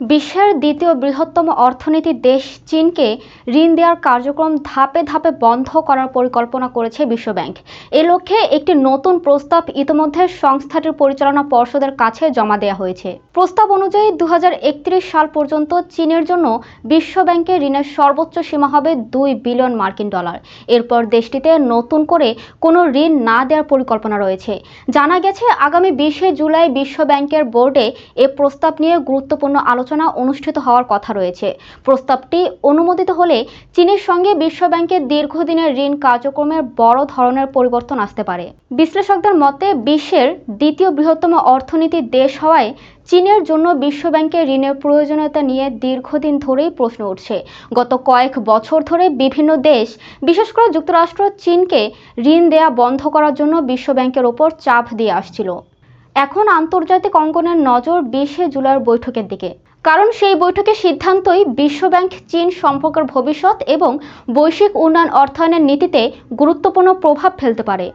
বিশ্বের দ্বিতীয় বৃহত্তম অর্থনীতি দেশ চীনকে ঋণ দেওয়ার কার্যক্রম ধাপে ধাপে বন্ধ করার পরিকল্পনা করেছে বিশ্বব্যাংক। এ লক্ষ্যে একটি নতুন প্রস্তাব ইতিমধ্যে সংস্থাটির পরিচালনা পর্ষদের কাছে জমা দেওয়া হয়েছে। প্রস্তাব অনুযায়ী 2031 সাল পর্যন্ত চীনের জন্য বিশ্বব্যাংকের ঋণের সর্বোচ্চ সীমা হবে $2 বিলিয়ন। এরপর দেশটিতে নতুন করে কোনো ঋণ না দেওয়ার পরিকল্পনা রয়েছে। জানা গেছে, আগামী 20 জুলাই বিশ্বব্যাংকের বোর্ডে এ প্রস্তাব নিয়ে গুরুত্বপূর্ণ আলোচনা অনুষ্ঠিত হওয়ার কথা রয়েছে। প্রস্তাবটি অনুমোদিত হলে চীনের সঙ্গে বিশ্বব্যাংকের দীর্ঘদিনের ঋণ কার্যক্রমের বড় ধরনের পরিবর্তন আসতে পারে। বিশ্লেষকদের মতে, বিশ্বের দ্বিতীয় বৃহত্তম অর্থনীতির দেশ হওয়ায় চীনের জন্য বিশ্বব্যাংকের ঋণের প্রয়োজনীয়তা নিয়ে দীর্ঘদিন ধরেই প্রশ্ন উঠছে। গত কয়েক বছর ধরে বিভিন্ন দেশ, বিশেষ করে যুক্তরাষ্ট্র, চীনকে ঋণ দেয়া বন্ধ করার জন্য বিশ্বব্যাংকের ওপর চাপ দিয়ে আসছিল। এখন আন্তর্জাতিক অঙ্গনের নজর 20 জুলাইয়ের বৈঠকের দিকে, কারণ সেই বৈঠকের সিদ্ধান্তই বিশ্বব্যাংক চীন সম্পর্কের ভবিষ্যৎ এবং বৈশ্বিক উন্নয়ন অর্থায়নের নীতিতে গুরুত্বপূর্ণ প্রভাব ফেলতে পারে।